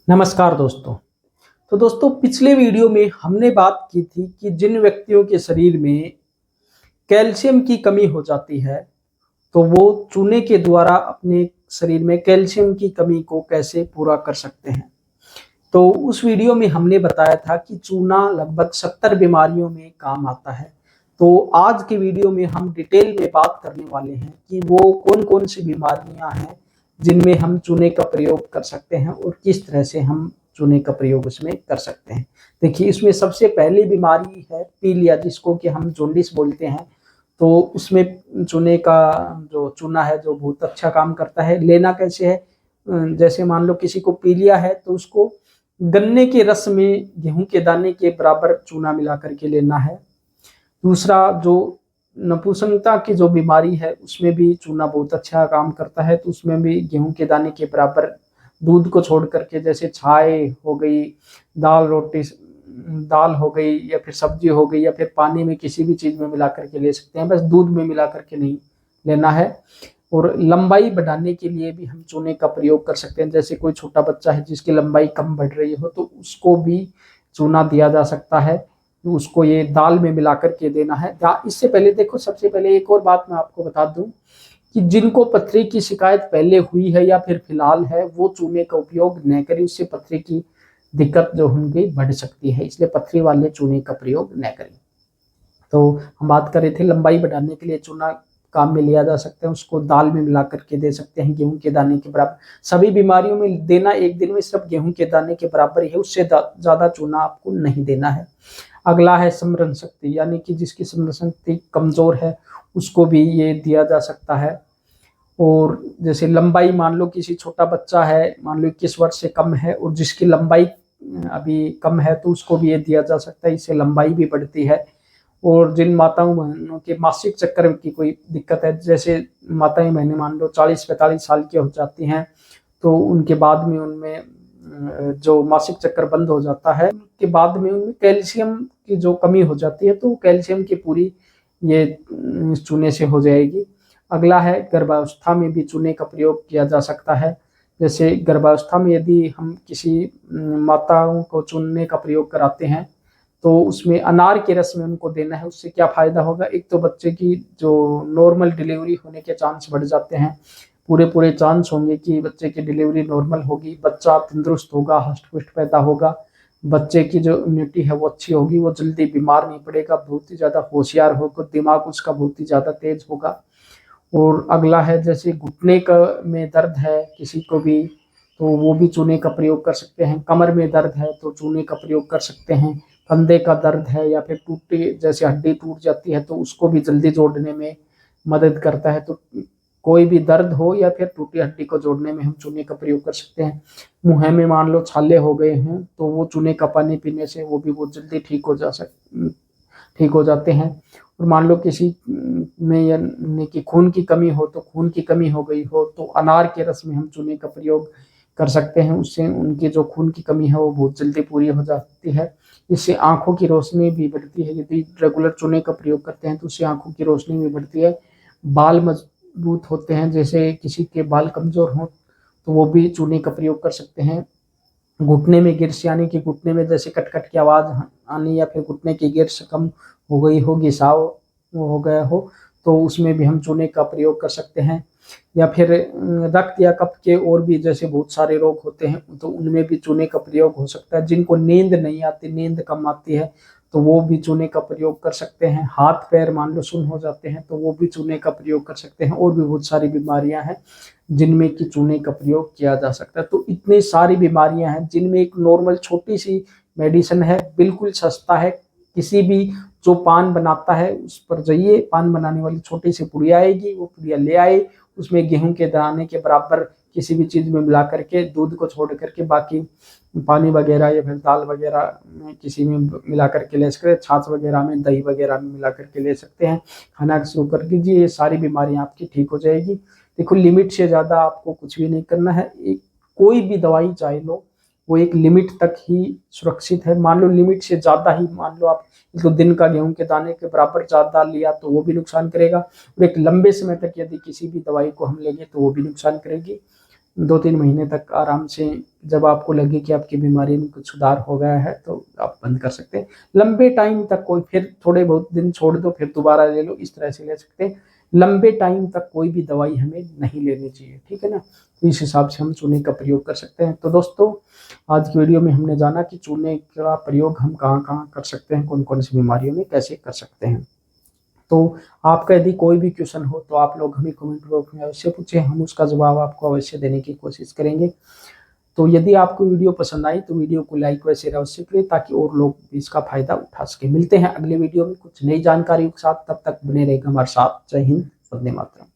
नमस्कार दोस्तों। तो दोस्तों पिछले वीडियो में हमने बात की थी कि जिन व्यक्तियों के शरीर में कैल्शियम की कमी हो जाती है तो वो चूने के द्वारा अपने शरीर में कैल्शियम की कमी को कैसे पूरा कर सकते हैं। तो उस वीडियो में हमने बताया था कि चूना लगभग 70 बीमारियों में काम आता है। तो आज के वीडियो में हम डिटेल में बात करने वाले हैं कि वो कौन कौन सी बीमारियां हैं जिनमें हम चूने का प्रयोग कर सकते हैं और किस तरह से हम चूने का प्रयोग उसमें कर सकते हैं। देखिए, इसमें सबसे पहली बीमारी है पीलिया, जिसको कि हम जॉन्डिस बोलते हैं। तो उसमें चूने का जो चूना है जो बहुत अच्छा काम करता है। लेना कैसे है? जैसे मान लो किसी को पीलिया है तो उसको गन्ने के रस में गेहूं के दाने के बराबर चूना मिला करके लेना है। दूसरा, जो नपुंसकता की जो बीमारी है उसमें भी चूना बहुत अच्छा काम करता है। तो उसमें भी गेहूं के दाने के बराबर दूध को छोड़ करके, जैसे छाछ हो गई, दाल रोटी, दाल हो गई या फिर सब्जी हो गई या फिर पानी में किसी भी चीज में मिला करके ले सकते हैं, बस दूध में मिला करके नहीं लेना है। और लंबाई बढ़ाने के लिए भी हम चूने का प्रयोग कर सकते हैं। जैसे कोई छोटा बच्चा है जिसकी लंबाई कम बढ़ रही हो तो उसको भी चूना दिया जा सकता है। उसको ये दाल में मिला करके देना है। इससे पहले देखो, सबसे पहले एक और बात मैं आपको बता दूं कि जिनको पथरी की शिकायत पहले हुई है या फिर फिलहाल है वो चूने का उपयोग न करें। उससे पथरी की दिक्कत जो होगी बढ़ सकती है, इसलिए पथरी वाले चूने का प्रयोग न करें। तो हम बात कर रहे थे लंबाई बढ़ाने के लिए चूना काम में लिया जा सकता है। उसको दाल में मिला करके दे सकते हैं, गेहूं के दाने के बराबर। सभी बीमारियों में देना एक दिन में सिर्फ गेहूं के दाने के बराबर ही है, उससे ज्यादा चूना आपको नहीं देना है। अगला है स्मरण शक्ति, यानी कि जिसकी स्मरण शक्ति कमजोर है उसको भी ये दिया जा सकता है। और जैसे लंबाई, मान लो किसी छोटा बच्चा है, मान लो 21 वर्ष से कम है और जिसकी लंबाई अभी कम है तो उसको भी ये दिया जा सकता है, इससे लंबाई भी बढ़ती है। और जिन माताओं बहनों के मासिक चक्कर की कोई दिक्कत है, जैसे माताएं बहनें मान लो 40-45 साल की हो जाती हैं तो उनके बाद में उनमें जो मासिक चक्कर बंद हो जाता है, के बाद में उनमें कैल्शियम की जो कमी हो जाती है तो कैल्शियम की पूरी ये चूने से हो जाएगी। अगला है गर्भावस्था में भी चूने का प्रयोग किया जा सकता है। जैसे गर्भावस्था में यदि हम किसी माताओं को चूने का प्रयोग कराते हैं तो उसमें अनार के रस में उनको देना है। उससे क्या फायदा होगा? एक तो बच्चे की जो नॉर्मल डिलीवरी होने के चांस बढ़ जाते हैं, पूरे चांस होंगे कि बच्चे की डिलीवरी नॉर्मल होगी, बच्चा तंदुरुस्त होगा, हष्ट-पुष्ट पैदा होगा, बच्चे की जो इम्यूनिटी है वो अच्छी होगी, वो जल्दी बीमार नहीं पड़ेगा, बहुत ही ज़्यादा होशियार होगा, दिमाग उसका बहुत ही ज़्यादा तेज होगा। और अगला है, जैसे घुटने का में दर्द है किसी को भी तो वो भी चूने का प्रयोग कर सकते हैं। कमर में दर्द है तो चूने का प्रयोग कर सकते हैं। कंधे का दर्द है या फिर टूटी जैसे हड्डी टूट जाती है तो उसको भी जल्दी जोड़ने में मदद करता है। तो कोई भी दर्द हो या फिर टूटी हड्डी को जोड़ने में हम चूने का प्रयोग कर सकते हैं। मुँह में मान लो छाले हो गए हैं तो वो चूने का पानी पीने से वो भी बहुत जल्दी ठीक हो जाते हैं। और मान लो किसी में यानी कि खून की कमी हो, तो खून की कमी हो गई हो तो अनार के रस में हम चूने का प्रयोग कर सकते हैं। उससे उनकी जो खून की कमी है वो बहुत जल्दी पूरी हो जाती है। इससे आँखों की रोशनी भी बढ़ती है। यदि रेगुलर चूने का प्रयोग करते हैं तो उससे आँखों की रोशनी भी बढ़ती है। बाल मजबूत होते हैं, जैसे किसी के बाल कमज़ोर हों तो वो भी चूने का प्रयोग कर सकते हैं। घुटने में गिर्स, यानी कि घुटने में जैसे कट-कट की आवाज़ आनी या फिर घुटने की गिर्स कम हो गई हो, घिसाव हो गया हो, तो उसमें भी हम चूने का प्रयोग कर सकते हैं। या फिर रक्त या कफ के और भी जैसे बहुत सारे रोग होते हैं तो उनमें भी चूने का प्रयोग हो सकता है। जिनको नींद नहीं आती, नींद कम आती है तो वो भी चूने का प्रयोग कर सकते हैं। हाथ-पैर मान लो सुन्न हो जाते हैं तो वो भी चूने का प्रयोग कर सकते हैं। और भी बहुत सारी बीमारियाँ हैं जिनमें कि चूने का प्रयोग किया जा सकता है। तो इतनी सारी बीमारियाँ हैं जिनमें एक नॉर्मल छोटी-सी मेडिसिन है, बिल्कुल सस्ता है। किसी भी जो पान बनाता है उस पर जाइए, पान बनाने वाली छोटी-सी पुड़िया आएगी, वो पुड़िया ले आए, उसमें गेहूँ के दाने के बराबर किसी भी चीज़ में मिला करके, दूध को छोड़ करके बाकी पानी वगैरह या फिर दाल वगैरह में किसी में मिला करके ले सकते हैं, छाछ वगैरह में, दही वगैरह में मिला करके ले सकते हैं। खाना शुरू कर दीजिए, ये सारी बीमारियाँ आपकी ठीक हो जाएगी। देखो, लिमिट से ज़्यादा आपको कुछ भी नहीं करना है। कोई भी दवाई चाहे लो, वो एक लिमिट तक ही सुरक्षित है। मान लो लिमिट से ज़्यादा ही, मान लो आप तो दिन का गेहूं के दाने के बराबर ज़्यादा लिया तो वो भी नुकसान करेगा। और एक लंबे समय तक यदि किसी भी दवाई को हम लेंगे तो वो भी नुकसान करेगी। 2-3 महीने तक आराम से, जब आपको लगे कि आपकी बीमारी में कुछ सुधार हो गया है तो आप बंद कर सकते हैं। लंबे टाइम तक कोई, फिर थोड़े बहुत दिन छोड़ दो फिर दोबारा ले लो, इस तरह से ले सकते हैं। लंबे टाइम तक कोई भी दवाई हमें नहीं लेनी चाहिए, ठीक है ना? तो इस हिसाब से हम चूने का प्रयोग कर सकते हैं। तो दोस्तों, आज की वीडियो में हमने जाना कि चूने का प्रयोग हम कहाँ-कहाँ कर सकते हैं, कौन-कौन सी बीमारियों में कैसे कर सकते हैं। तो आपका यदि कोई भी क्वेश्चन हो तो आप लोग हमें कमेंट बॉक्स में अवश्य पूछें, हम उसका जवाब आपको अवश्य देने की कोशिश करेंगे। तो यदि आपको वीडियो पसंद आई तो वीडियो को लाइक व शेयर अवश्य करें ताकि और लोग भी इसका फायदा उठा सकें। मिलते हैं अगले वीडियो में कुछ नई जानकारियों के साथ, तब तक बने रहेगा हमारे साथ। जय हिंद, वंदे मातरम।